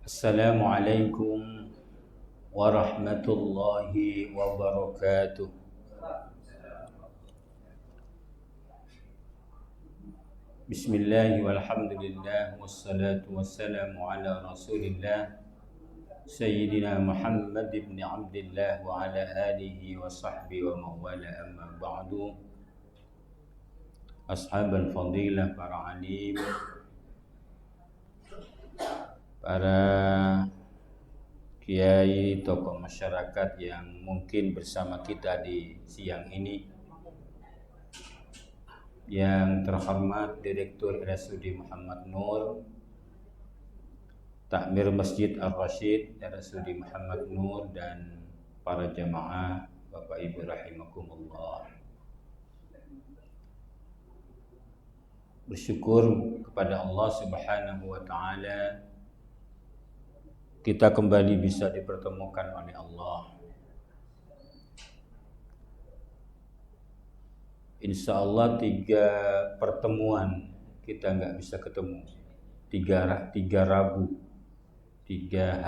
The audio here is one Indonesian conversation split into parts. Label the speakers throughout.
Speaker 1: Assalamualaikum warahmatullahi wabarakatuh. Bismillah walhamdulillah wassalatu wassalamu ala rasulillah Sayyidina Muhammad ibn Abdillah wa ala alihi wa sahbihi wa mawala amma ba'du. Ashabal fadilah, para alim, para kiai, tokoh masyarakat yang mungkin bersama kita di siang ini. Yang terhormat Direktur RSUD Muhammad Nur, Takmir Masjid Ar-Rasyid RSUD Muhammad Nur, dan para jamaah Bapak Ibu rahimakumullah. Bersyukur kepada Allah Subhanahu wa taala kita kembali bisa dipertemukan oleh Allah. Insya Allah 3 pertemuan kita nggak bisa ketemu, 3 Rabu, 3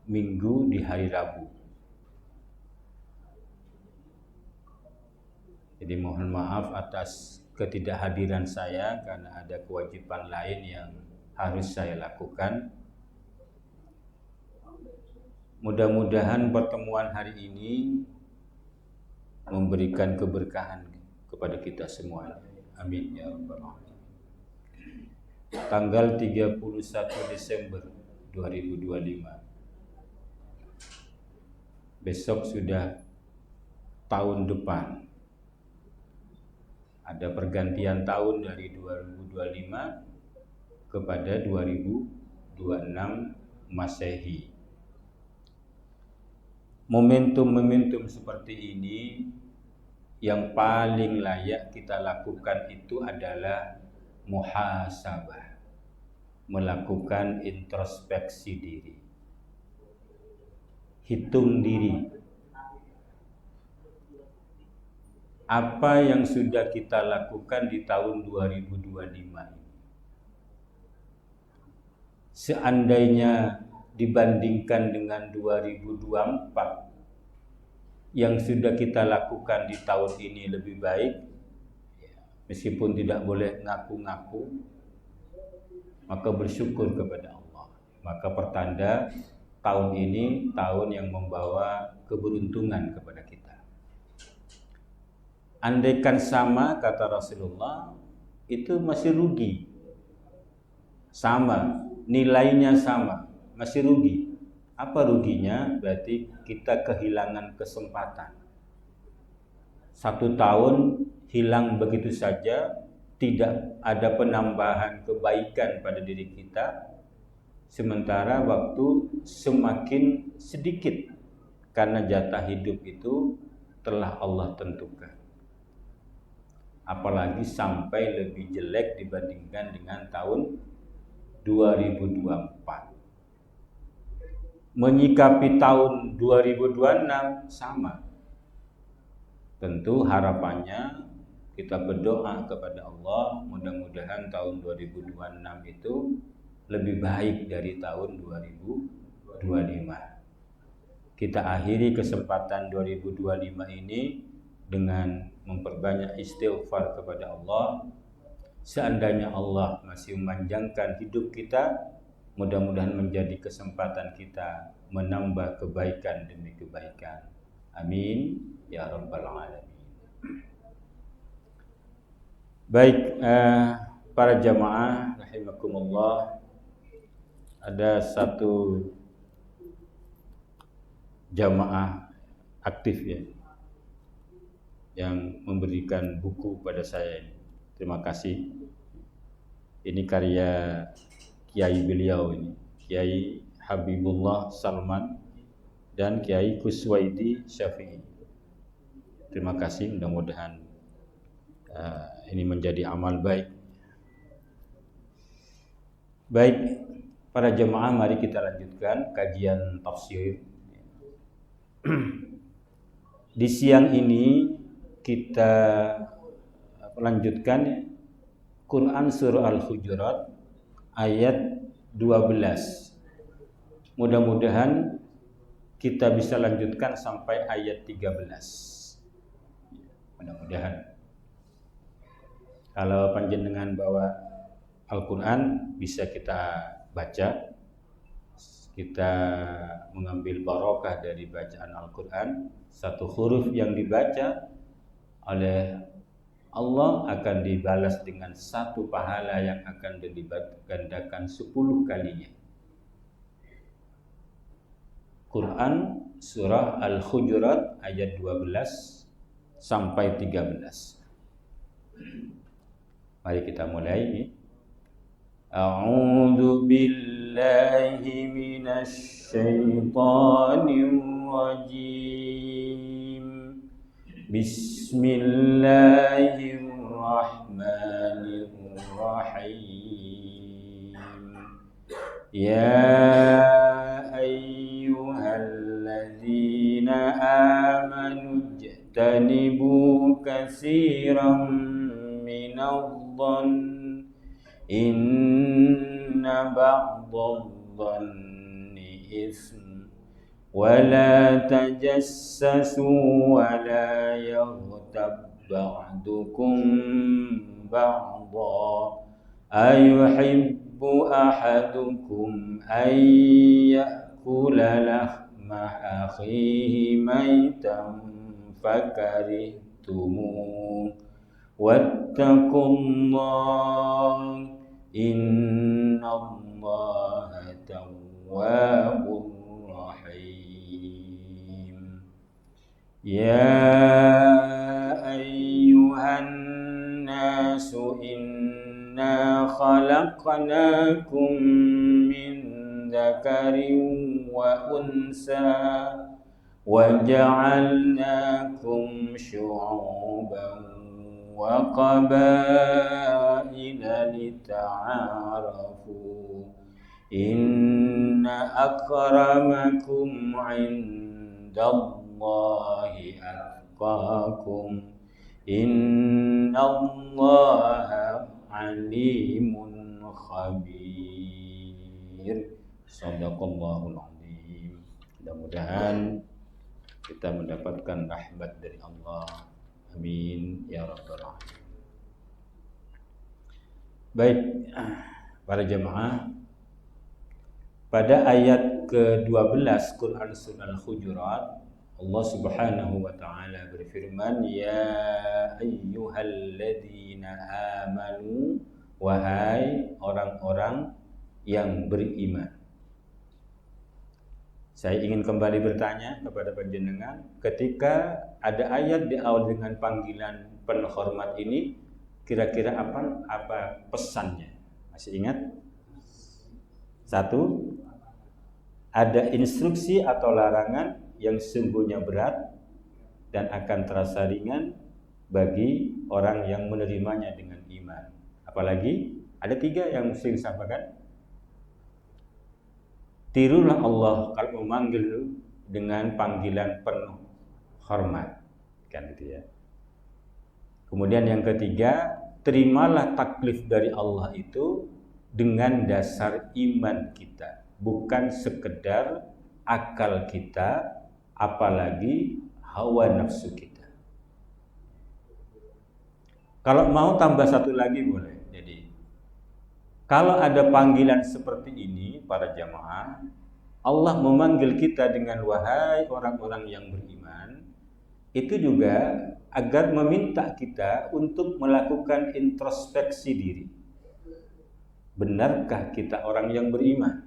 Speaker 1: minggu di hari Rabu. Jadi mohon maaf atas ketidakhadiran saya karena ada kewajiban lain yang harus saya lakukan. Mudah-mudahan pertemuan hari ini memberikan keberkahan kepada kita semua. Amin ya rabbal alamin. Tanggal 31 Desember 2025. Besok sudah tahun depan. Ada pergantian tahun dari 2025 kepada 2026 Masehi. Momentum-momentum seperti ini yang paling layak kita lakukan itu adalah muhasabah, melakukan introspeksi diri, hitung diri. Apa yang sudah kita lakukan di tahun 2025 ini? Seandainya dibandingkan dengan 2024 yang sudah kita lakukan di tahun ini lebih baik, meskipun tidak boleh ngaku-ngaku, maka bersyukur kepada Allah. Maka pertanda tahun ini tahun yang membawa keberuntungan kepada kita. Andaikan sama, kata Rasulullah, itu masih rugi. Sama, nilainya sama, masih rugi. Apa ruginya? Berarti kita kehilangan kesempatan. 1 tahun hilang begitu saja, tidak ada penambahan kebaikan pada diri kita, sementara waktu semakin sedikit karena jatah hidup itu telah Allah tentukan. Apalagi sampai lebih jelek dibandingkan dengan tahun 2024. Menyikapi tahun 2026 sama. Tentu harapannya kita berdoa kepada Allah, mudah-mudahan tahun 2026 itu lebih baik dari tahun 2025. Kita akhiri kesempatan 2025 ini dengan memperbanyak istighfar kepada Allah. Seandainya Allah masih memanjangkan hidup kita, mudah-mudahan menjadi kesempatan kita menambah kebaikan demi kebaikan. Amin ya rabbal alamin. Baik, para jamaah rahimakumullah, ada satu jamaah aktif ya yang memberikan buku pada saya ini. Terima kasih. Ini karya Kiai beliau ini, Kiai Habibullah Salman dan Kiai Kuswaidi Syafi'i. Terima kasih, mudah-mudahan ini menjadi amal baik. Baik, para jemaah, mari kita lanjutkan kajian tafsir. Di siang ini kita lanjutkan Quran Surah Al-Hujurat ayat 12. Mudah-mudahan kita bisa lanjutkan sampai ayat 13. Mudah-mudahan. Kalau panjenengan bawa Al-Quran bisa kita baca, kita mengambil barokah dari bacaan Al-Quran. Satu huruf yang dibaca oleh Allah akan dibalas dengan satu pahala yang akan dilipat gandakan 10 kalinya. Quran surah Al-Hujurat ayat 12 sampai 13. Mari kita mulai. A'udzu billahi minasy syaithanir rajim. Bismillahirrahmanirrahim. Ya ayyuhalladzina amanu ijtanibu katsiran minadh-dhanni inna ba'dadh-dhanni itsm wa la tajassasu wa la yaghtab ba'dukum ba'dha ayuhibbu ahadukum ay ya'kula lahma akhihi maytan fakarihtumuh wattaqullah innallaha tawwabur rahim. Ya ayyuhan nasu inna khalaqnakum min dzakarin wa unsa wa ja'alnakum syu'uban wa qabaila lita'arafu inna akramakum 'indallahi atqakum innallaha 'alimun khabir. Shadaqallahul azim. Mudah-mudahan kita mendapatkan rahmat dari Allah. Amin ya rabbal alamin. Baik, para jemaah, pada ayat ke-12 Quran surah Al-Hujurat, Allah Subhanahu wa taala berfirman, ya ayyuhalladzina amanu, wahai orang-orang yang beriman. Saya ingin kembali bertanya kepada panjenengan, ketika ada ayat di awal dengan panggilan penghormat ini, kira-kira apa pesannya? Masih ingat? 1, ada instruksi atau larangan yang sungguhnya berat dan akan terasa ringan bagi orang yang menerimanya dengan iman. Apalagi ada 3 yang mesti disampaikan. Tirulah Allah kalau memanggil dengan panggilan penuh hormat, kan gitu ya. Kemudian yang ketiga, terimalah taklif dari Allah itu dengan dasar iman kita, bukan sekedar akal kita, apalagi hawa nafsu kita. Kalau mau tambah 1 lagi boleh. Jadi kalau ada panggilan seperti ini, para jamaah, Allah memanggil kita dengan wahai orang-orang yang beriman, itu juga agar meminta kita untuk melakukan introspeksi diri. Benarkah kita orang yang beriman?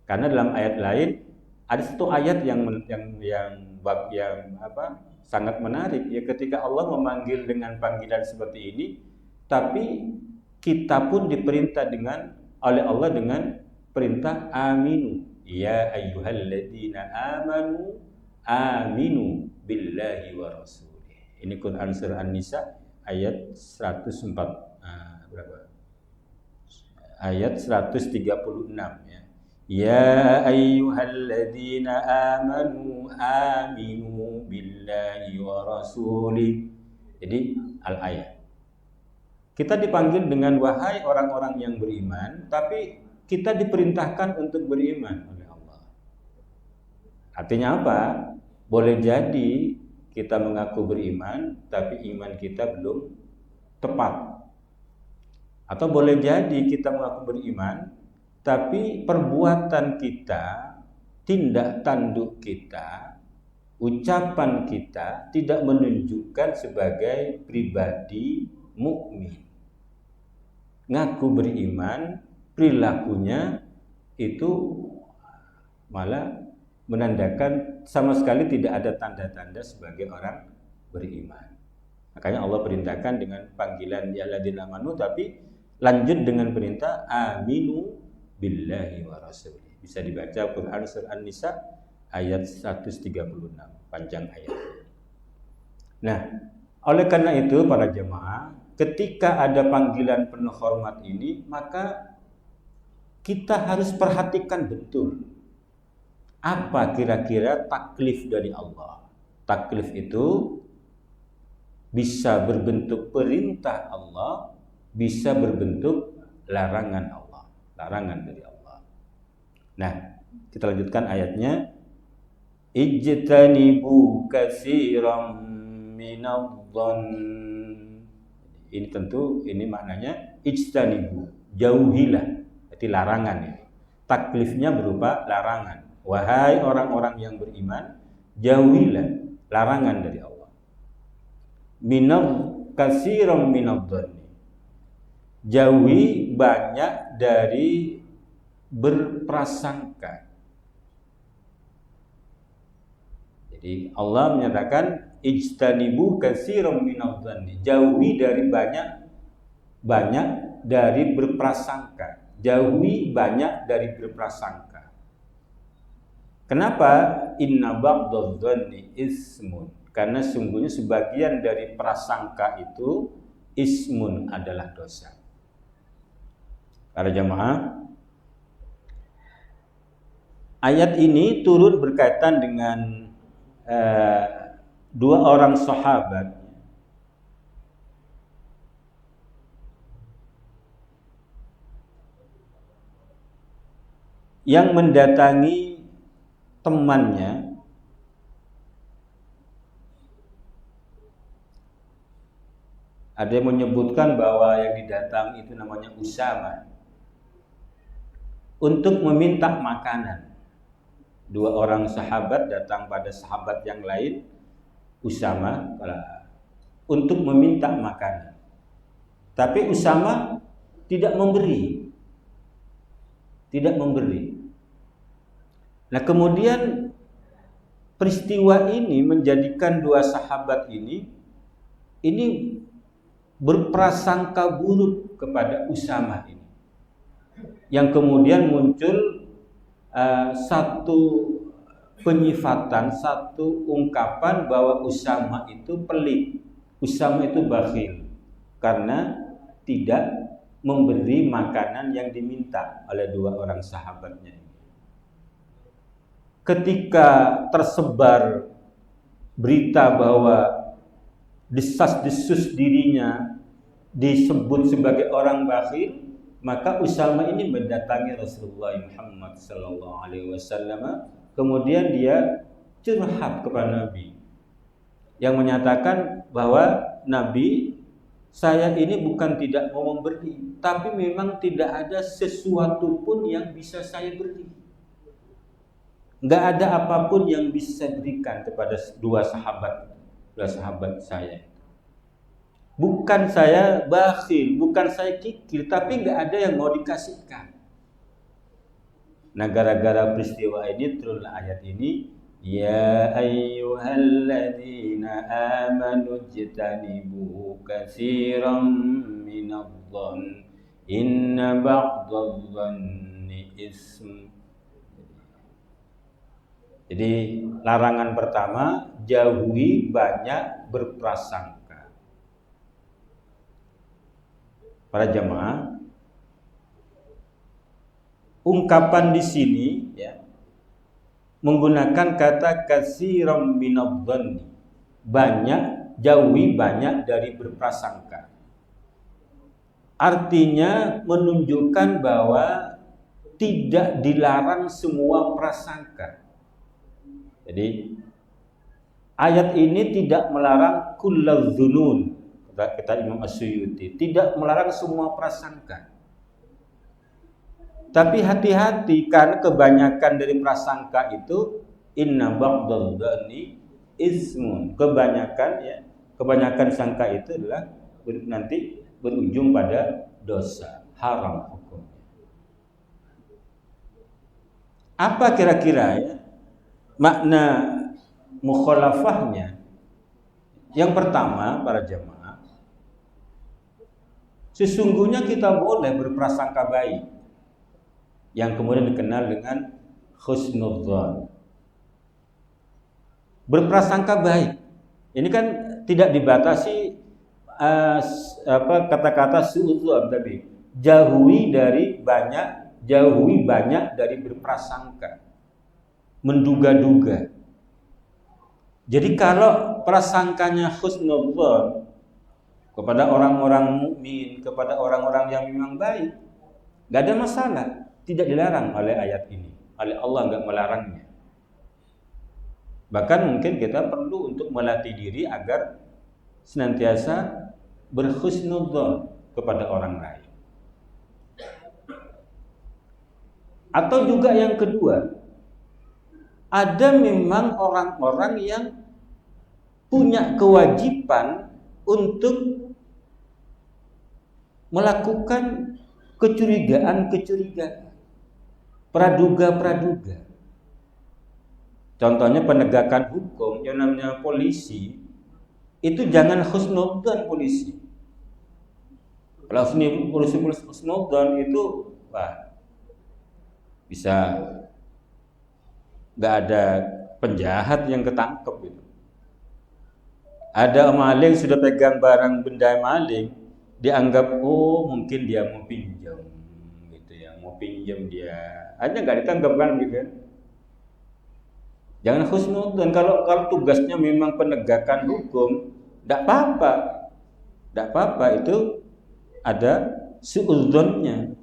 Speaker 1: Karena dalam ayat lain ada satu ayat yang sangat menarik ya, ketika Allah memanggil dengan panggilan seperti ini, tapi kita pun diperintah oleh Allah dengan perintah aminu. Ya ayyuhalladzina amanu aminu billahi wa rasulih. Ini Quran surah An-Nisa ayat 104 ayat 136 ya. Ya ayyuhalladzina amanu aminu billahi wa rasulih. Jadi al-ayat. Kita dipanggil dengan wahai orang-orang yang beriman, tapi kita diperintahkan untuk beriman oleh Allah. Artinya apa? Boleh jadi kita mengaku beriman, tapi iman kita belum tepat. Atau boleh jadi kita mengaku beriman, tapi perbuatan kita, tindak tanduk kita, ucapan kita tidak menunjukkan sebagai pribadi mukmin. Ngaku beriman, perilakunya itu malah menandakan sama sekali tidak ada tanda-tanda sebagai orang beriman. Makanya Allah perintahkan dengan panggilan ya alladzina amanu, tapi lanjut dengan perintah aminu billahi wa rasulih. Bisa dibaca Quran surah An-Nisa ayat 136, panjang ayat. Nah, oleh karena itu para jemaah, ketika ada panggilan penuh hormat ini, maka kita harus perhatikan betul apa kira-kira taklif dari Allah. Taklif itu bisa berbentuk perintah Allah, bisa berbentuk larangan Allah, larangan dari Allah. Nah, kita lanjutkan ayatnya. Ijtanibu katsiran minadh-dhann. Ini tentu ini maknanya ijtanibu, jauhilah. Berarti larangan ini. Taklifnya berupa larangan. Wahai orang-orang yang beriman, jauhilah larangan dari Allah. Katsiran minadh-dhann. Jauhi banyak dari berprasangka. Jadi Allah menyatakan ijtanibu katsiran minadh-dhanni. Jauhi dari banyak dari berprasangka. Jauhi banyak dari berprasangka. Kenapa? Inna ba'dadh-dhanni ismun. Karena sungguhnya sebagian dari prasangka itu ismun adalah dosa. Para jamaah, ayat ini turun berkaitan dengan dua orang sahabat yang mendatangi temannya ada yang menyebutkan bahwa yang didatangi itu namanya Usama untuk meminta makanan. Dua orang sahabat datang pada sahabat yang lain, Usama, untuk meminta makanan. Tapi Usama tidak memberi. Tidak memberi. Nah, kemudian peristiwa ini menjadikan dua sahabat ini berprasangka buruk kepada Usama ini. Yang kemudian muncul satu penyifatan, satu ungkapan bahwa Usama itu pelit, Usama itu bakhil karena tidak memberi makanan yang diminta oleh dua orang sahabatnya. Ketika tersebar berita bahwa desas-desus dirinya disebut sebagai orang bakhil, maka Usama ini mendatangi Rasulullah Muhammad sallallahu alaihi wasallam, kemudian dia curhat kepada Nabi yang menyatakan bahwa Nabi, saya ini bukan tidak mau memberi, tapi memang tidak ada sesuatu pun yang bisa saya beri. Enggak ada apapun yang bisa saya berikan kepada dua sahabat saya. Bukan saya bakhil, bukan saya kikir, tapi nggak ada yang mau dikasihkan. Nah, gara-gara peristiwa ini turunlah ayat ini, ya ayyuhalladzina amanu ijtanibu katsiran minadh-dhann inna ba'dadh-dhanni ism. Jadi larangan pertama, jauhi banyak berprasangka. Para jemaah, ungkapan di sini ya menggunakan kata katsiran minadh-dhanni, banyak, jauhi banyak dari berprasangka. Artinya menunjukkan bahwa tidak dilarang semua prasangka. Jadi ayat ini tidak melarang kullal dzunun, kata Imam As-Suyuti, tidak melarang semua prasangka. Tapi hati-hati, karena kebanyakan dari prasangka itu inna ba'dadh dzanni ismun. Kebanyakan sangka itu adalah nanti berujung pada dosa, haram hukum. Apa kira-kira ya makna mukhalafahnya? Yang pertama, para jamaah, sesungguhnya kita boleh berprasangka baik, yang kemudian dikenal dengan husnudzan. Berprasangka baik ini kan tidak dibatasi kata-kata suudzon, tapi jauhi banyak dari berprasangka, menduga-duga. Jadi kalau prasangkanya husnudzon kepada orang-orang mukmin, kepada orang-orang yang memang baik, nggak ada masalah, tidak dilarang oleh ayat ini, oleh Allah nggak melarangnya. Bahkan mungkin kita perlu untuk melatih diri agar senantiasa berhusnudzon kepada orang lain. Atau juga yang kedua, ada memang orang-orang yang punya kewajiban untuk melakukan kecurigaan-kecurigaan, praduga-praduga. Contohnya penegakan hukum, yang namanya polisi, itu jangan husnudzon polisi. Kalau polisi husnudzon itu, bisa nggak ada penjahat yang ketangkep gitu. Ada maling sudah pegang barang benda maling, dianggap mungkin dia mau pinjam gitu ya, mau pinjam dia, aja nggak ditangkap kan gitu kan. Jangan husnudzon. Kalau tugasnya memang penegakan hukum, tidak apa-apa, itu ada suudzonnya.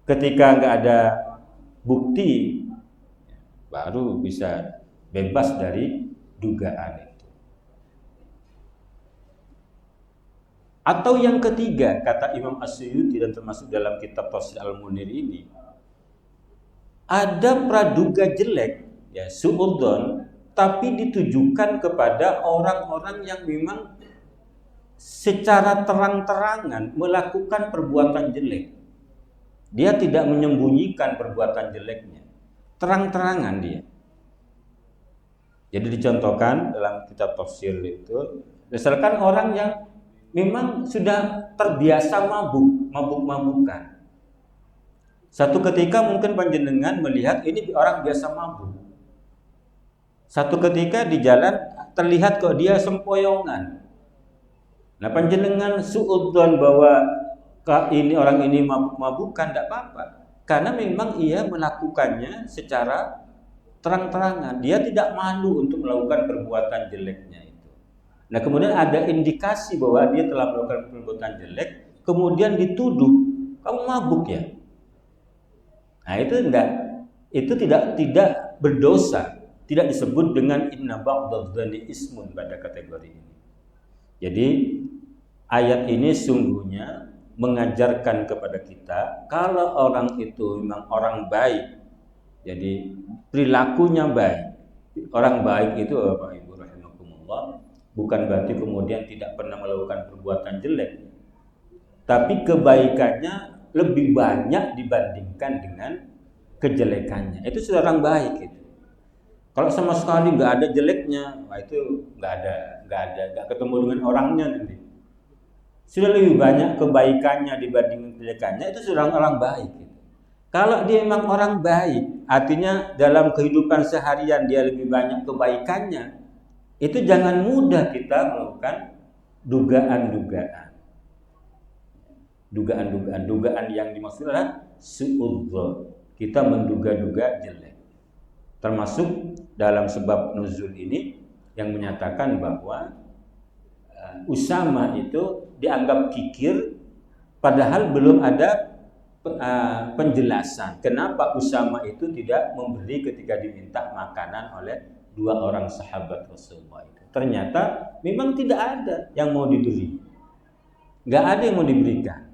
Speaker 1: Ketika nggak ada bukti, baru bisa bebas dari dugaan itu. Atau yang ketiga, kata Imam As-Suyuti dan termasuk dalam kitab Tafsir Al-Munir ini, ada praduga jelek, ya suudzon, tapi ditujukan kepada orang-orang yang memang secara terang-terangan melakukan perbuatan jelek. Dia tidak menyembunyikan perbuatan jeleknya, terang-terangan dia. Jadi dicontohkan dalam kitab tafsir itu, misalkan orang yang memang sudah terbiasa mabuk-mabukan. Satu ketika mungkin panjenengan melihat ini orang biasa mabuk. Satu ketika di jalan terlihat kok dia sempoyongan. Nah, panjenengan suudzon bahwa ini orang ini mabuk-mabukan, tidak apa-apa. Karena memang ia melakukannya secara terang-terangan. Dia tidak malu untuk melakukan perbuatan jeleknya itu. Nah, kemudian ada indikasi bahwa dia telah melakukan perbuatan jelek, kemudian dituduh, kamu mabuk ya? Nah, itu tidak berdosa. Tidak disebut dengan inna ba'dadh dzanni ismun pada kategori ini. Jadi ayat ini sungguhnya mengajarkan kepada kita kalau orang itu memang orang baik, jadi perilakunya baik. Orang baik itu Bapak Ibu rahimakumullah bukan berarti kemudian tidak pernah melakukan perbuatan jelek, tapi kebaikannya lebih banyak dibandingkan dengan kejelekannya. Itu sudah orang baik itu. Kalau sama sekali nggak ada jeleknya, itu nggak ketemu dengan orangnya nanti. Sudah lebih banyak kebaikannya dibandingkan kejelekannya, itu sudah orang baik. Kalau dia memang orang baik, artinya dalam kehidupan seharian dia lebih banyak kebaikannya, itu jangan mudah kita melakukan dugaan yang dimaksud adalah suudzon. Kita menduga-duga jelek. Termasuk dalam sebab nuzul ini yang menyatakan bahwa Usama itu dianggap kikir padahal belum ada penjelasan kenapa Usama itu tidak memberi ketika diminta makanan oleh dua orang sahabat Rasulullah itu. Ternyata memang tidak ada yang mau diberi, nggak ada yang mau diberikan.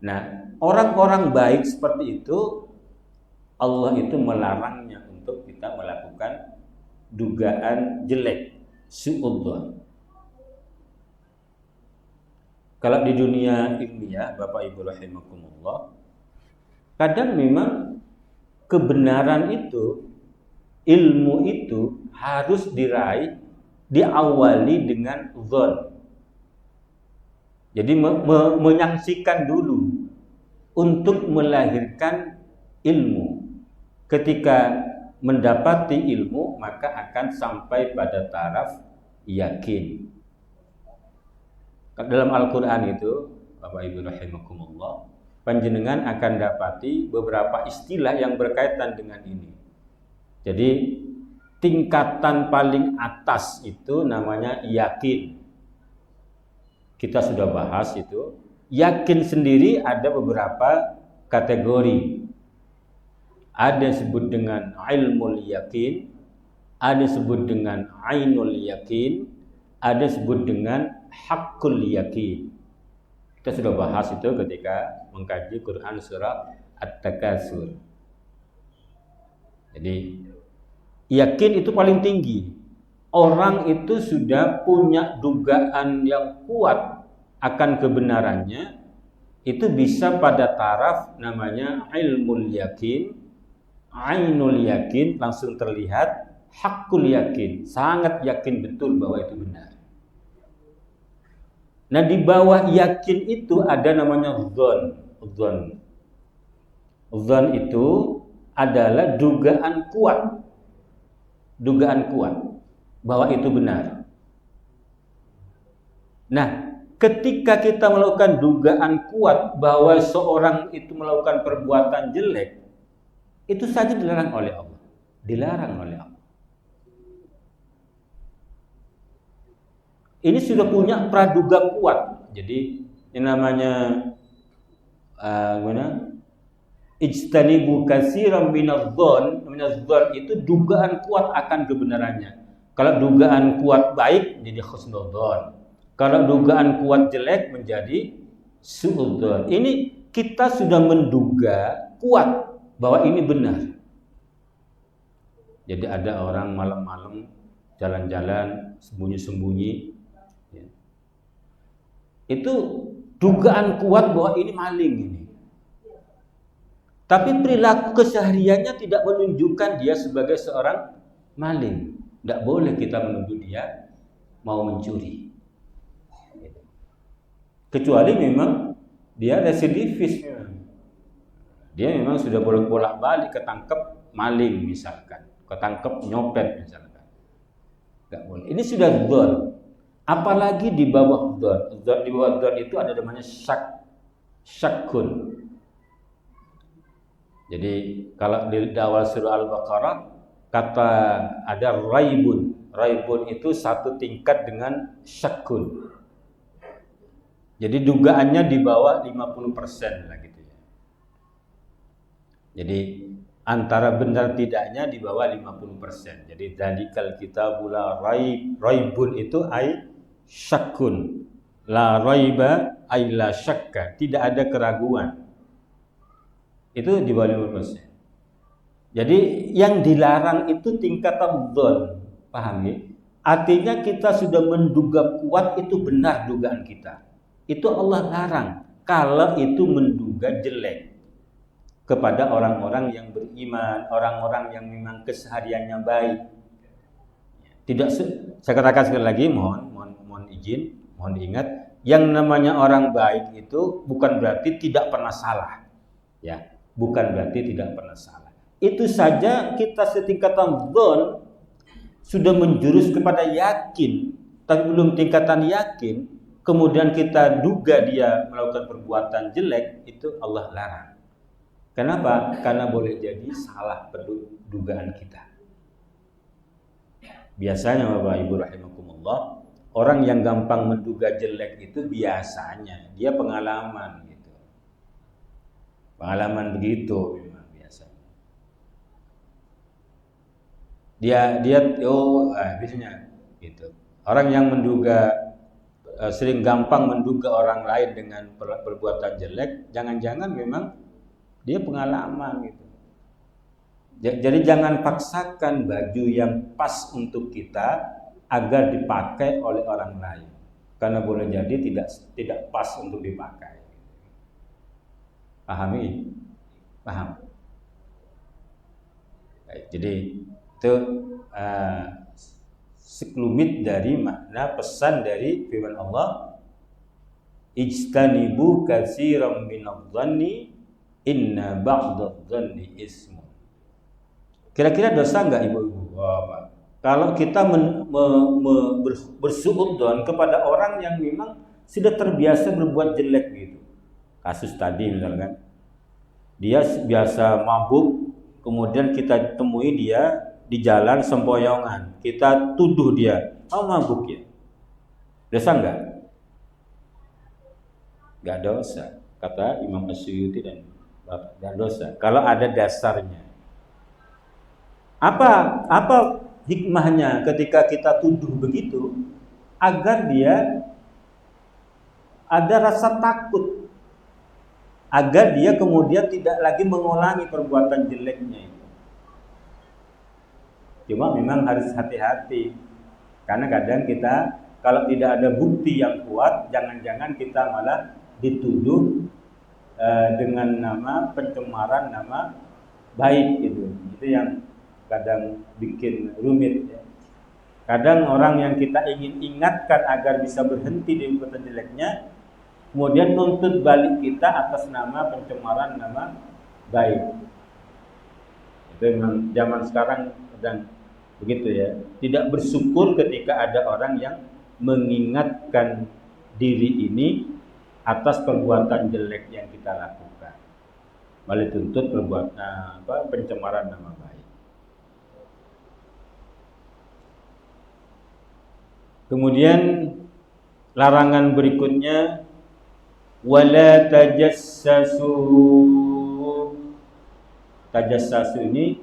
Speaker 1: Nah, orang-orang baik seperti itu Allah itu melarangnya untuk kita melakukan dugaan jelek, su'udzon. Kalau di dunia ilmiah, Bapak Ibu rahimakumullah, kadang memang kebenaran itu, ilmu itu harus diraih, diawali dengan dzon. Jadi menyaksikan dulu untuk melahirkan ilmu. Ketika mendapati ilmu, maka akan sampai pada taraf yakin. Dalam Al-Quran itu, Bapak Ibu rahimakumullah, panjenengan akan dapati beberapa istilah yang berkaitan dengan ini. Jadi tingkatan paling atas itu namanya yakin. Kita sudah bahas itu. Yakin sendiri ada beberapa kategori. Ada yang disebut dengan ilmul yakin, ada yang disebut dengan ainul yakin, ada yang disebut dengan haqqul yakin. Kita sudah bahas itu ketika mengkaji Quran surah At-Takatsur. Jadi yakin itu paling tinggi. Orang itu sudah punya dugaan yang kuat akan kebenarannya, itu bisa pada taraf namanya ilmul yakin, ainul yakin, langsung terlihat, haqqul yakin, sangat yakin betul bahwa itu benar. Nah, di bawah yakin itu ada namanya dzon. Dzon itu adalah dugaan kuat bahwa itu benar. Nah, ketika kita melakukan dugaan kuat bahwa seorang itu melakukan perbuatan jelek, itu saja dilarang oleh Allah. Ini sudah punya praduga kuat. Jadi ini namanya ijtanibu katsiran minadh-dhon. Minadh-dhon itu dugaan kuat akan kebenarannya. Kalau dugaan kuat baik menjadi husnudzon. Kalau dugaan kuat jelek menjadi su'udzon. Ini kita sudah menduga kuat bahwa ini benar. Jadi ada orang malam-malam jalan-jalan sembunyi-sembunyi. Itu dugaan kuat bahwa ini maling ini. Tapi perilaku kesehariannya tidak menunjukkan dia sebagai seorang maling. Tidak boleh kita menuduh dia mau mencuri. Kecuali memang dia residivis. Dia memang sudah bolak-balik ketangkep maling misalkan, ketangkep nyopet misalkan. Tidak boleh. Ini sudah dzon. Apalagi di bawah dzon. Di bawah dzon itu ada namanya syakkun. Jadi kalau di awal surah Al-Baqarah kata ada raibun. Raibun itu satu tingkat dengan syakkun. Jadi dugaannya di bawah 50% lah gitu ya. Jadi antara benar tidaknya di bawah 50%. Jadi dalikal kitabul raibun itu ai syakkun. La raiba ai la syakka. Tidak ada keraguan. Itu di bawah 50%. Jadi yang dilarang itu tingkatan dzon. Paham ya? Artinya kita sudah menduga kuat itu benar dugaan kita. Itu Allah larang kalau itu menduga jelek kepada orang-orang yang beriman, orang-orang yang memang kesehariannya baik. Tidak, saya katakan sekali lagi, mohon izin, mohon diingat, yang namanya orang baik itu bukan berarti tidak pernah salah, ya, bukan berarti tidak pernah salah. Itu saja kita setingkatan dzon sudah menjurus kepada yakin, tapi belum tingkatan yakin. Kemudian kita duga dia melakukan perbuatan jelek, itu Allah larang. Kenapa? Karena boleh jadi salah dugaan kita. Biasanya Bapak Ibu rahimakumullah, orang yang gampang menduga jelek itu biasanya dia pengalaman gitu. Pengalaman begitu memang biasanya. Dia biasanya gitu. Orang yang menduga sering gampang menduga orang lain dengan perbuatan jelek, jangan-jangan memang dia pengalaman gitu. Jadi jangan paksakan baju yang pas untuk kita agar dipakai oleh orang lain, karena boleh jadi tidak pas untuk dipakai. Pahami? Paham? Baik, jadi itu sekelumit dari makna pesan dari firman Allah, ijtanibu katsiran minadh-dhanni inna ba'dadh-dhanni ismun. Kira-kira dosa enggak ibu-ibu? Kalau kita bersuudzon kepada orang yang memang sudah terbiasa berbuat jelek gitu. Kasus tadi misalkan, dia biasa mabuk, kemudian kita temui dia di jalan sempoyongan, kita tuduh dia, mabuk ya. Dosa enggak? Enggak dosa, kata Imam Asyuyuti dan Bapak, enggak dosa kalau ada dasarnya. Apa hikmahnya ketika kita tuduh begitu? Agar dia ada rasa takut, agar dia kemudian tidak lagi mengulangi perbuatan jeleknya itu. Cuma memang harus hati-hati, karena kadang kita kalau tidak ada bukti yang kuat, jangan-jangan kita malah dituduh dengan nama pencemaran nama baik gitu. Itu yang kadang bikin rumit ya. Kadang orang yang kita ingin ingatkan agar bisa berhenti di perbuatan jeleknya, kemudian nuntut balik kita atas nama pencemaran nama baik. Itu memang zaman sekarang sedang begitu ya. Tidak bersyukur ketika ada orang yang mengingatkan diri ini atas perbuatan jelek yang kita lakukan, malah tuntut perbuatan pencemaran nama baik. Kemudian larangan berikutnya, wala tajassasu. Tajassasu ini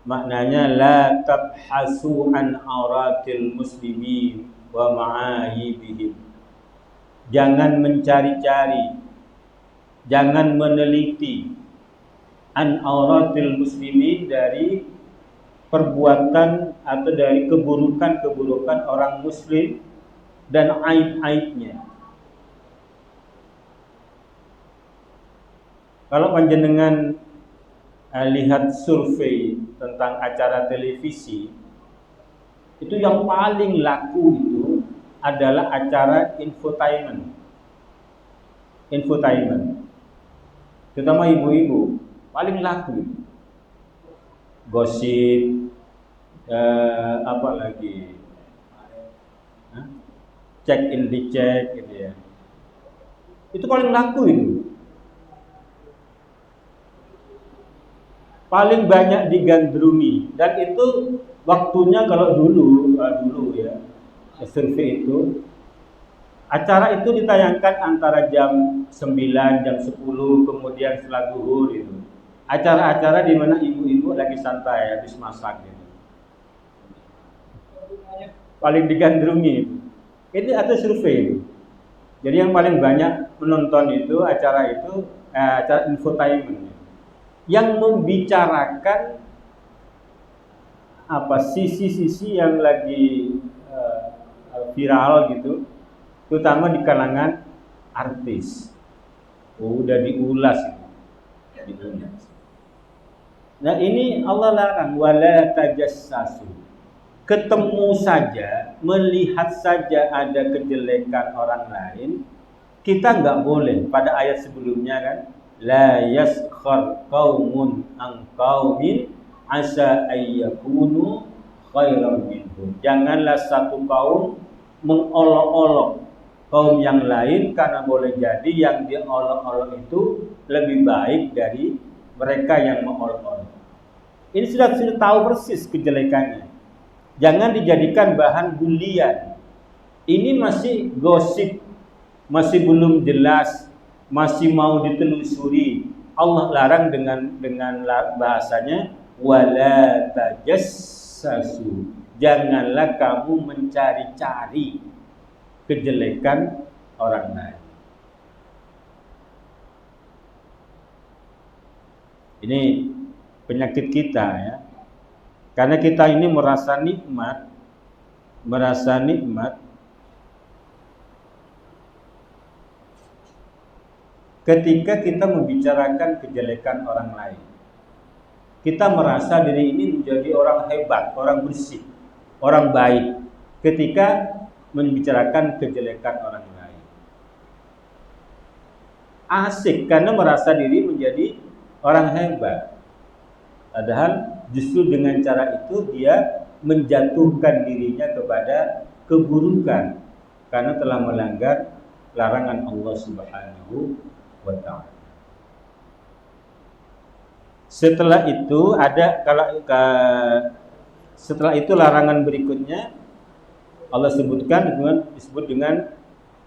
Speaker 1: maknanya la tabhasu an auratil muslimin wa ma'ayibihim. Jangan mencari-cari, jangan meneliti an auratil muslimin, dari perbuatan atau dari keburukan-keburukan orang muslim dan aib-aibnya. Kalau panjenengan lihat survei tentang acara televisi, itu yang paling laku itu adalah acara infotainment. Terutama ibu-ibu, paling laku itu. Gosip, apa lagi, check in dicek gitu ya, itu paling laku itu, paling banyak digandrungi. Dan itu waktunya kalau dulu ya, survei itu, acara itu ditayangkan antara jam 9, jam 10, kemudian setelah zuhur itu. Acara-acara di mana ibu-ibu lagi santai habis masak gitu. Paling digandrungi. Itu atau survei itu. Jadi yang paling banyak menonton itu acara infotainment, yang membicarakan sisi-sisi yang lagi viral gitu, terutama di kalangan artis. Udah diulas itu. Nah ini Allah larang, wala tajassasu. Ketemu saja, melihat saja ada kejelekan orang lain, kita nggak boleh. Pada ayat sebelumnya kan, la yaskhar qaumun an qaumin asa ayyakunu khairan minhum. Janganlah satu kaum mengolok-olok kaum yang lain, karena boleh jadi yang diolok-olok itu lebih baik dari mereka yang mengolok-olok. Ini sudah tahu persis kejelekannya. Jangan dijadikan bahan bulian. Ini masih gosip, masih belum jelas, masih mau ditelusuri. Allah larang dengan bahasanya wala tajassasu. Janganlah kamu mencari-cari kejelekan orang lain. Ini penyakit kita ya. Karena kita ini merasa nikmat ketika kita membicarakan kejelekan orang lain. Kita merasa diri ini menjadi orang hebat, orang bersih, orang baik ketika membicarakan kejelekan orang lain. Asik karena merasa diri menjadi orang hebat. Padahal justru dengan cara itu dia menjatuhkan dirinya kepada keburukan karena telah melanggar larangan Allah Subhanahu wa ta'ala. Setelah itu setelah itu larangan berikutnya Allah disebut dengan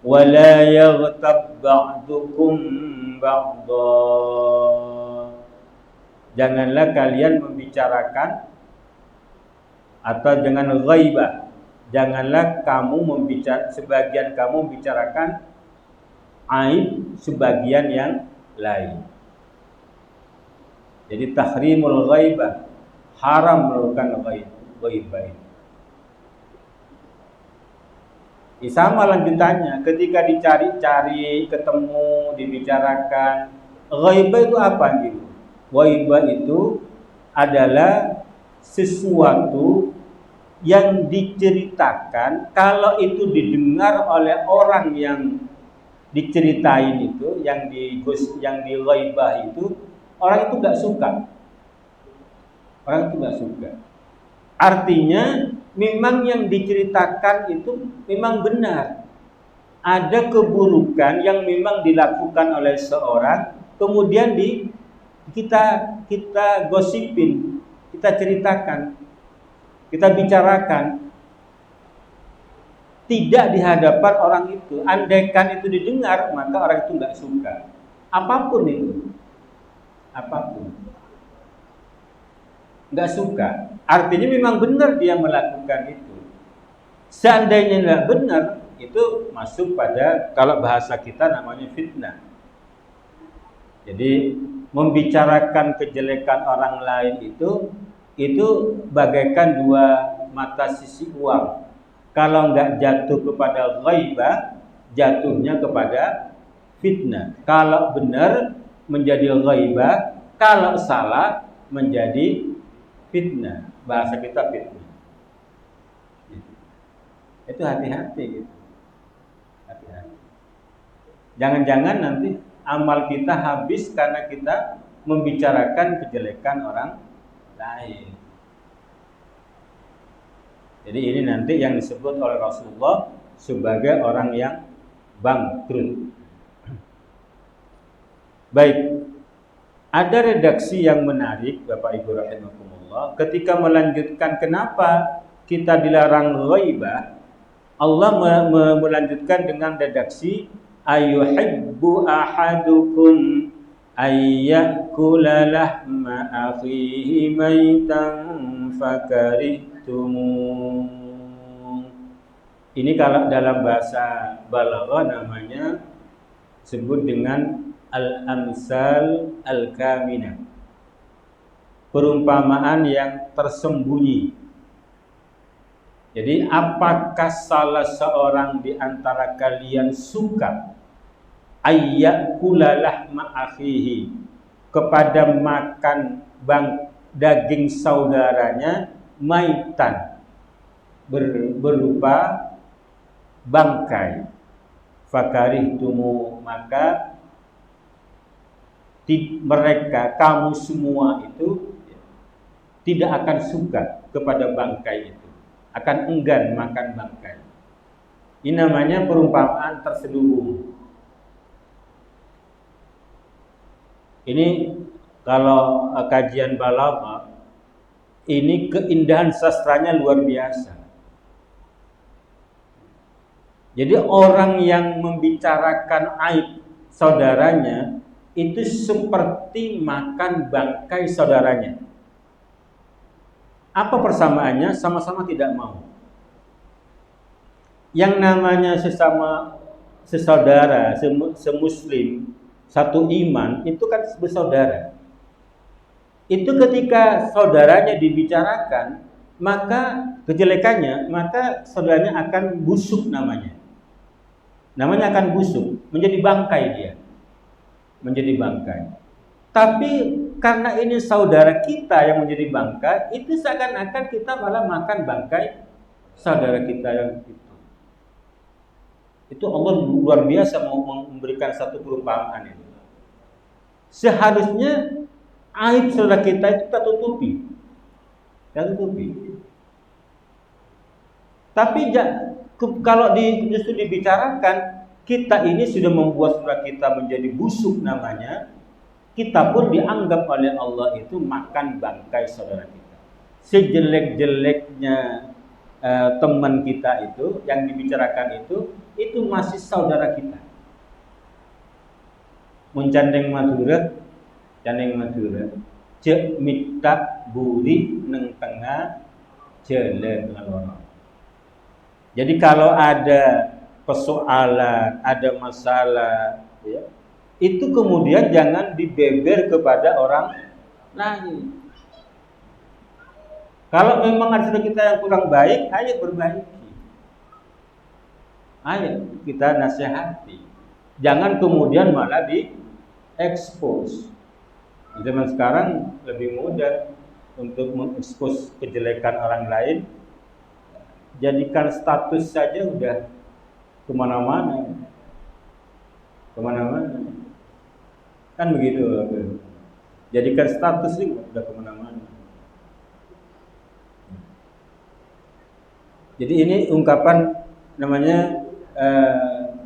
Speaker 1: wala yaghtab ba'dukum ba'dha. Janganlah kalian membicarakan atau jangan ghaibah. Janganlah sebagian kamu membicarakan aib sebagian yang lain. Jadi tahrimul ghaibah, haram melakukan ghaibah. Sama lanjutannya, ketika dicari-cari, ketemu, dibicarakan, ghaibah itu apa gitu? Ghaibah itu adalah sesuatu yang diceritakan, kalau itu didengar oleh orang yang diceritain itu, yang di ghaibah itu, orang itu nggak suka. Artinya memang yang diceritakan itu memang benar. Ada keburukan yang memang dilakukan oleh seorang, kemudian kita gosipin, kita ceritakan, kita bicarakan, tidak di hadapan orang itu. Andaikan itu didengar, maka orang itu nggak suka. Apapun itu, nggak suka. Artinya memang benar dia melakukan itu. Seandainya nggak benar, itu masuk pada, kalau bahasa kita namanya fitnah. Jadi membicarakan kejelekan orang lain itu bagaikan dua mata sisi uang. Kalau nggak jatuh kepada ghaibah, jatuhnya kepada fitnah. Kalau benar menjadi ghaibah, kalau salah menjadi fitnah. Bahasa kita fitnah. Itu hati-hati gitu. Hati-hati. Jangan-jangan nanti amal kita habis karena kita membicarakan kejelekan orang lain. Jadi ini nanti yang disebut oleh Rasulullah sebagai orang yang bangkrut. Baik, ada redaksi yang menarik Bapak Ibu rahimakumullah ketika melanjutkan kenapa kita dilarang ghaibah. Allah melanjutkan dengan redaksi ayuhibbu ahadukum ayyakula lahma akhihi maitan fakarihtumu. Ini kalau dalam bahasa balaghah namanya sebut dengan al-amsal al-kaminah, perumpamaan yang tersembunyi. Jadi apakah salah seorang di antara kalian suka ayyakula lahma akhihi, kepada makan daging saudaranya maitan, berupa bangkai, fakarihtumu, maka mereka, kamu semua itu tidak akan suka kepada bangkai itu, akan enggan makan bangkai. Ini namanya perumpamaan terselubung. Ini kalau kajian balaghah, ini keindahan sastranya luar biasa. Jadi orang yang membicarakan aib saudaranya itu seperti makan bangkai saudaranya. Apa persamaannya? Sama-sama tidak mau. Yang namanya sesaudara, semuslim, satu iman, itu kan bersaudara. Itu ketika saudaranya dibicarakan, maka kejelekannya, maka saudaranya akan busuk namanya. Namanya akan busuk, menjadi bangkai dia. Menjadi bangkai. Tapi karena ini saudara kita yang menjadi bangkai, itu seakan-akan kita malah makan bangkai saudara kita yang itu. Itu Allah luar biasa mau memberikan satu perumpamaan ini. Seharusnya aib saudara kita itu kita tutupi. Tapi kalau justru dibicarakan, kita ini sudah membuat saudara kita menjadi busuk namanya. Kita pun dianggap oleh Allah itu makan bangkai saudara kita. Sejelek-jeleknya teman kita itu yang dibicarakan itu masih saudara kita. Mencandeng Madura, cek mitak buri neng tengah jele ngalor. Jadi kalau ada persoalan, ada masalah, ya, itu kemudian jangan dibeber kepada orang lain. Kalau memang ada kita yang kurang baik, ayo perbaiki. Ayo kita nasihati. Jangan kemudian malah diekspos. Zaman sekarang lebih mudah untuk mengekspos kejelekan orang lain. Jadikan status saja udah kemana-mana. Kan begitu. Jadikan status ini udah kemana-mana. Jadi ini ungkapan namanya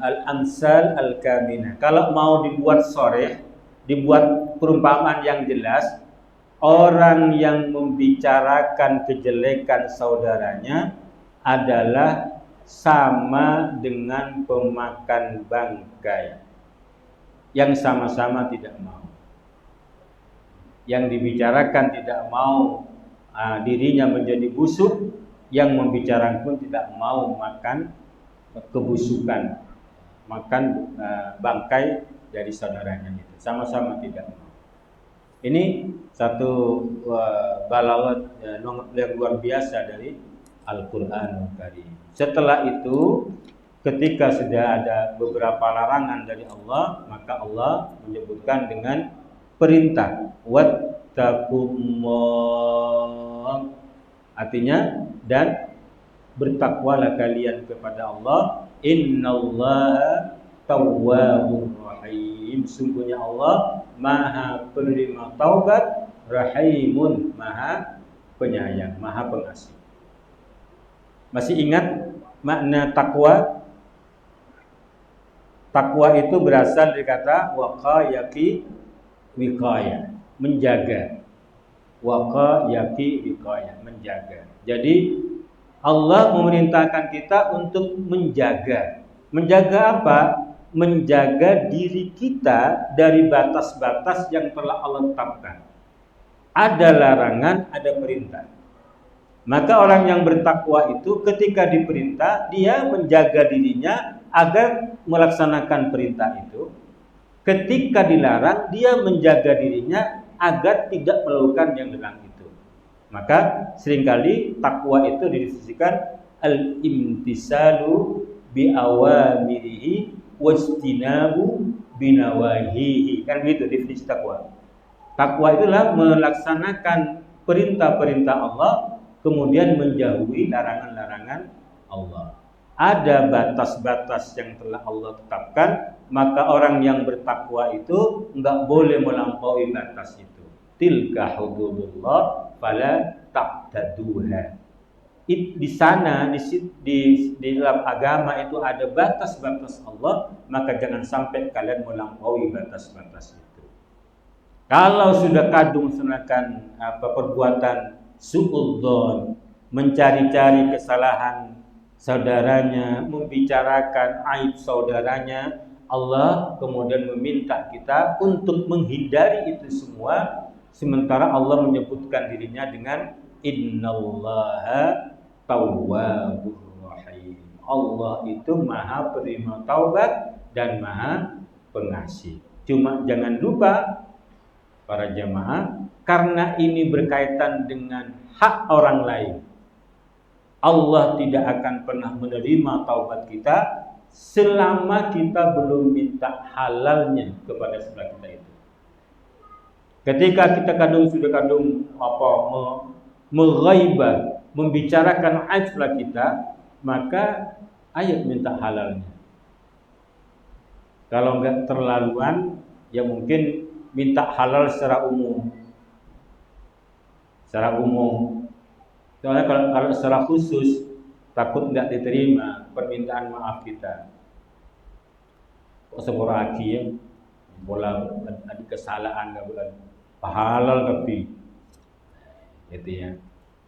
Speaker 1: al-amsal al-kaminah. Kalau mau dibuat sore, dibuat perumpamaan yang jelas, orang yang membicarakan kejelekan saudaranya adalah sama dengan pemakan bangkai yang sama-sama tidak mau. Yang dibicarakan tidak mau dirinya menjadi busuk, yang membicarakan pun tidak mau makan kebusukan, makan bangkai dari saudaranya itu. Sama-sama tidak mau. Ini satu balawat yang luar biasa dari Al-Qur'anul Karim. Setelah itu, ketika sudah ada beberapa larangan dari Allah, maka Allah menyebutkan dengan perintah wattaqullah, artinya dan bertakwalah kalian kepada Allah, innallaha tawwabur rahim, sungguhnya Allah maha penerima taubat, rahimun, maha penyayang, maha pengasih. Masih ingat makna takwa? Takwa itu berasal dari kata waqayaki wiqaya, menjaga. Waqayaki wiqaya, menjaga. Jadi Allah memerintahkan kita untuk menjaga. Menjaga apa? Menjaga diri kita dari batas-batas yang telah Allah tetapkan. Ada larangan, ada perintah. Maka orang yang bertakwa itu ketika diperintah, dia menjaga dirinya agar melaksanakan perintah itu. Ketika dilarang, dia menjaga dirinya agar tidak melakukan yang dilarang itu. Maka seringkali takwa itu didefinisikan al-imtisalu biawamirihi wastinabu binawahihi. Kan begitu definisi takwa. Takwa itulah melaksanakan perintah-perintah Allah, kemudian menjauhi larangan-larangan Allah. Ada batas-batas yang telah Allah tetapkan, maka orang yang bertakwa itu enggak boleh melampaui batas itu. Tilka hududullah fala taqtaduha. Di sana di dalam agama itu ada batas-batas Allah, maka jangan sampai kalian melampaui batas-batas itu. Kalau sudah kadung melaksanakan perbuatan su'udzon, mencari-cari kesalahan saudaranya, membicarakan aib saudaranya, Allah kemudian meminta kita untuk menghindari itu semua, sementara Allah menyebutkan dirinya dengan innallaha tawwabur rahim. Allah itu maha penerima taubat dan maha pengasih. Cuma jangan lupa para jamaah, karena ini berkaitan dengan hak orang lain, Allah tidak akan pernah menerima taubat kita selama kita belum minta halalnya kepada sebelah kita itu. Ketika kita sudah meghaibah, membicarakan aib sebelah kita, maka ayo minta halalnya. Kalau enggak terlaluan, ya mungkin minta halal secara umum. Secara umum. Soalnya kalau secara khusus takut nggak diterima permintaan maaf kita. Kok sepura aki ya, bola ada kesalahan nggak boleh halal tapi, gitu ya.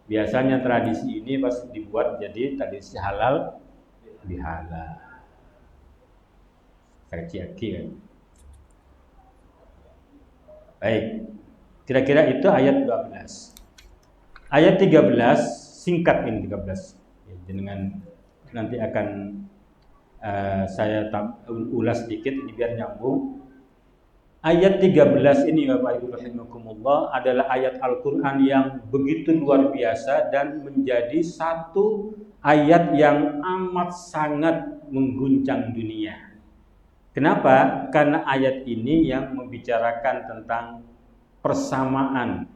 Speaker 1: Biasanya tradisi ini pas dibuat jadi tradisi halal dihalal. Kaci aki kan. Baik, kira-kira itu ayat 12. Ayat 13 singkat ini 13. Ya, dengan nanti akan saya ulas sedikit ini biar nyambung. Ayat 13 ini Bapak Ibu rahimakumullah adalah ayat Al-Qur'an yang begitu luar biasa dan menjadi satu ayat yang amat sangat mengguncang dunia. Kenapa? Karena ayat ini yang membicarakan tentang persamaan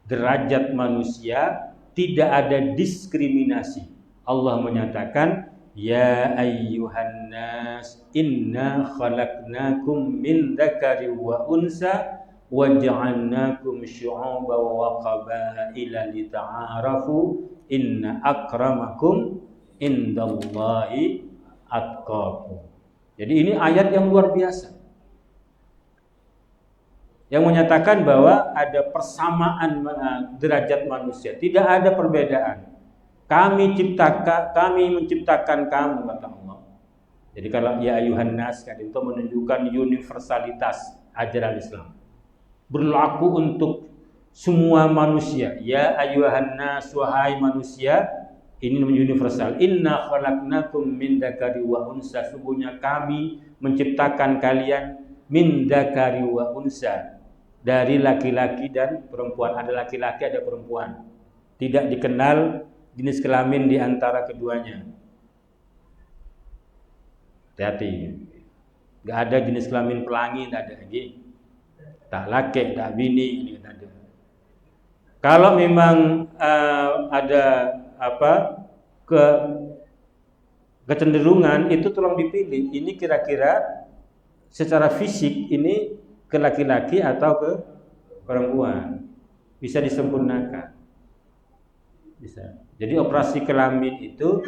Speaker 1: derajat manusia, tidak ada diskriminasi. Allah menyatakan, ya ayyuhan nas inna khalaqnakum min dzakari wa unsa wa ja'alnakum syu'uban wa qabaila lita'arafu inna akramakum indallahi atqakum. Jadi ini ayat yang luar biasa, yang menyatakan bahwa ada persamaan derajat manusia, tidak ada perbedaan. Kami menciptakan kamu, kata Allah. Jadi kalau ya ayuhan nas kan itu menunjukkan universalitas ajaran Islam. Berlaku untuk semua manusia. Ya ayuhan nas, wahai manusia, ini universal. Inna khalaqnakum min dzakari wa unsa. Sesungguhnya kami menciptakan kalian min dzakari wa unsa, dari laki-laki dan perempuan. Ada laki-laki, ada perempuan. Tidak dikenal jenis kelamin di antara keduanya. Hati-hati. Gak ada jenis kelamin pelangi, tak ada lagi. Tak laki, tak bini, ini tak ada. Kalau memang ada kecenderungan itu tolong dipilih. Ini kira-kira secara fisik ini ke laki-laki atau ke perempuan, bisa disempurnakan, bisa. Jadi operasi kelamin itu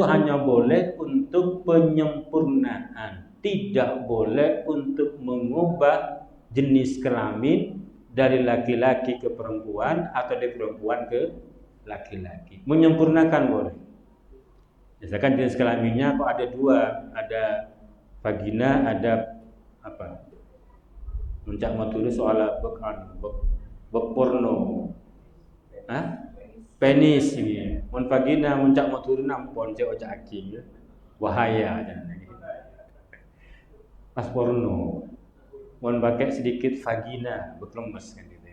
Speaker 1: hanya boleh untuk penyempurnaan, tidak boleh untuk mengubah jenis kelamin dari laki-laki ke perempuan atau dari perempuan ke laki-laki. Menyempurnakan boleh. Misalkan jenis kelaminnya kok ada dua, ada vagina, ada apa? Muncak maturi soal porno, penis ini, mon vagina muncak maturi nampon cek ojak aki, bahaya dan pas porno, mon pakai sedikit vagina berlemes kan gitu.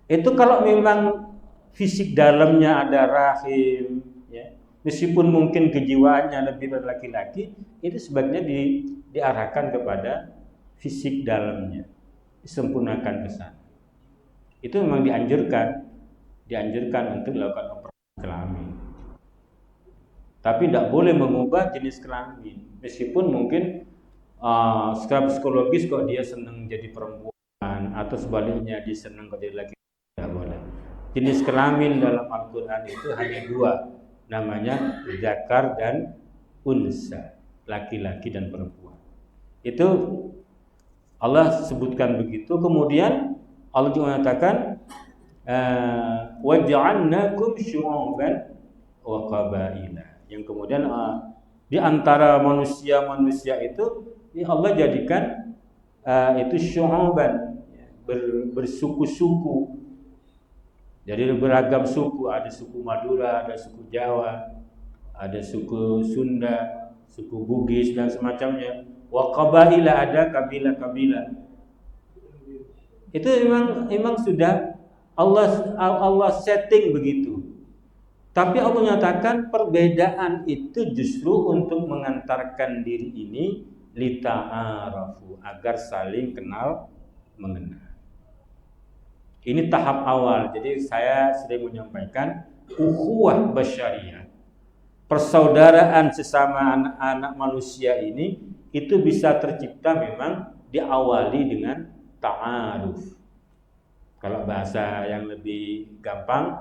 Speaker 1: Itu kalau memang fisik dalamnya ada rahim, ya, meskipun mungkin kejiwaannya lebih dari laki-laki, itu sebaiknya diarahkan kepada fisik dalamnya, disempurnakan ke sana. Itu memang dianjurkan untuk melakukan operasi kelamin. Tapi tidak boleh mengubah jenis kelamin, meskipun mungkin secara psikologis kok dia senang jadi perempuan atau sebaliknya dia senang kok jadi laki, tidak boleh. Jenis kelamin dalam Al-Quran itu hanya dua, namanya zakar dan unsa, laki-laki dan perempuan. Itu Allah sebutkan begitu. Kemudian Allah juga mengatakan wa ja'alnakum syu'uban wa qabaila, yang kemudian Di antara manusia-manusia itu ya Allah jadikan itu syu'uban, bersuku-suku. Jadi beragam suku, ada suku Madura, ada suku Jawa, ada suku Sunda, suku Bugis dan semacamnya. Wa qabaila, ada kabilah-kabilah. Itu memang sudah Allah setting begitu. Tapi Allah nyatakan perbedaan itu justru untuk mengantarkan diri ini lita'arafu, agar saling kenal mengenal. Ini tahap awal. Jadi saya sering menyampaikan ukhuwah basyariyah. Persaudaraan sesama anak-anak manusia ini itu bisa tercipta memang diawali dengan ta'aruf. Kalau bahasa yang lebih gampang,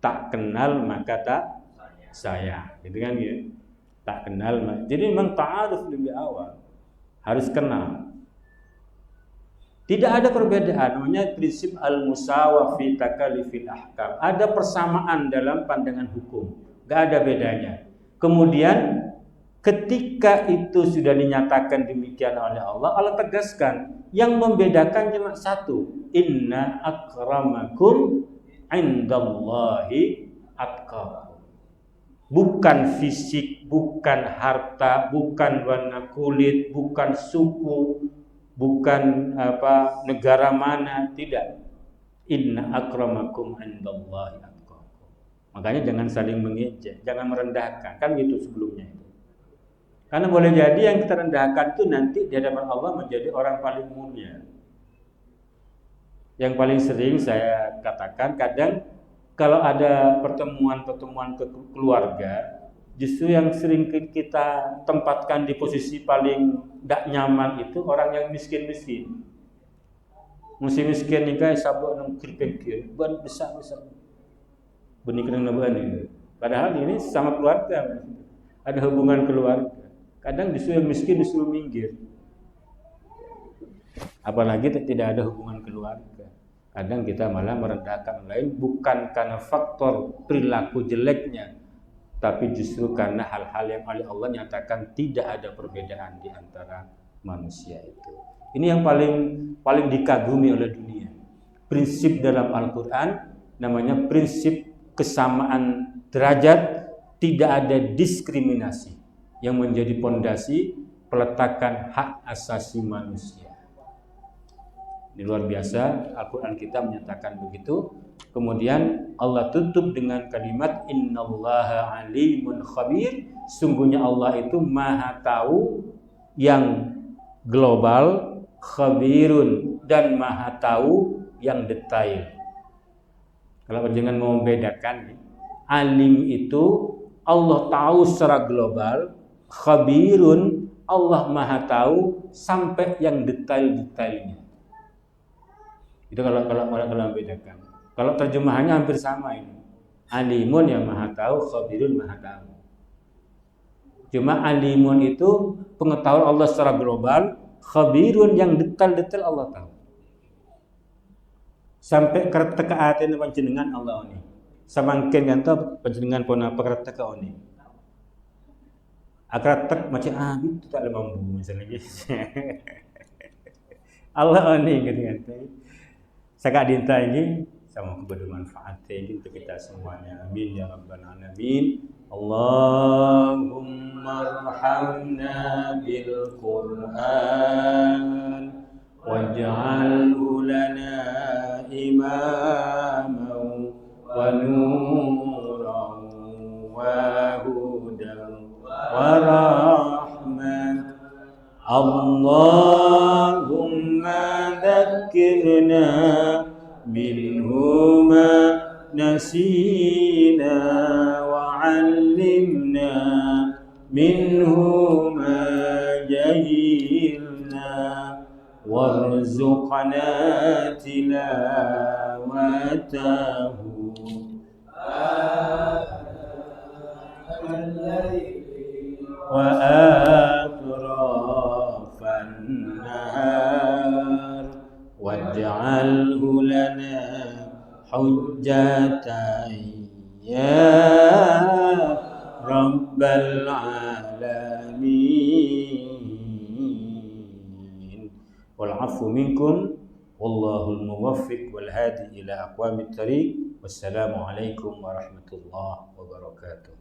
Speaker 1: tak kenal maka tak sayang, gitu kan ya? Tak kenal, jadi memang ta'aruf lebih awal, harus kenal. Tidak ada perbedaan, namanya prinsip al-musawah fi takalifil ahkam. Ada persamaan dalam pandangan hukum, gak ada bedanya. Kemudian ketika itu sudah dinyatakan demikian oleh Allah, Allah tegaskan yang membedakan cuma satu, inna akramakum indallahi atqakum. Bukan fisik, bukan harta, bukan warna kulit, bukan suku, bukan negara mana, tidak. Inna akramakum indallahi atqakum. Makanya jangan saling mengejek, jangan merendahkan, kan gitu sebelumnya itu. Karena boleh jadi yang kita rendahkan itu nanti di hadapan Allah menjadi orang paling mulia. Yang paling sering saya katakan, kadang kalau ada pertemuan-pertemuan keluarga, justru yang sering kita tempatkan di posisi paling tidak nyaman itu orang yang miskin-miskin. Miskin ni guys, sabuk nang kir-kir, ban besar-besar. Benih kena nabuan ini. Padahal ini sama keluarga, ada hubungan keluarga. Kadang justru yang miskin disuruh minggir. Apalagi tidak ada hubungan keluarga. Kadang kita malah merendahkan orang lain bukan karena faktor perilaku jeleknya, tapi justru karena hal-hal yang oleh Allah nyatakan tidak ada perbedaan di antara manusia itu. Ini yang paling dikagumi oleh dunia. Prinsip dalam Al-Quran namanya prinsip kesamaan derajat, tidak ada diskriminasi, yang menjadi pondasi peletakan hak asasi manusia. Ini luar biasa, Al-Quran kita menyatakan begitu. Kemudian Allah tutup dengan kalimat innallaha alimun khabir. Sungguhnya Allah itu maha tahu yang global, khabirun, dan maha tahu yang detail. Kalau jangan mau membedakan, alim itu Allah tahu secara global, khabirun Allah maha tahu sampai yang detail-detailnya. Itu kalau membedakan. Kalau terjemahannya hampir sama ini. Alimun yang maha tahu, khabirun maha tahu. Cuma alimun itu pengetahuan Allah secara global, khabirun yang detail-detail Allah tahu. Sampai kerteka atin panjenengan Allah ini. Samangken kanto panjenengan pona kerteka ini. Akratek macam itu tak ada mampu misalnya gitu. Allah ini gitu. Saka dinta ini sama bermanfaat ini untuk kita semuanya. Amin ya rabbal alamin. Allahumma arhamna bil Qur'an waj'alhu lana imaman wa nuran wa hudan wa rahmah. Allahumma dhakkirna minhu ma nasina wa 'allimna minhu ma jahilna warzuqna tilawatahu wa atrafan nahar waj'alhu lana hujjatan ya rabbal alamin. Wal 'afwu minkum wallahul muwaffiq wal hadi ila aqwamit thariq. Wassalamu alaikum warahmatullahi wabarakatuh.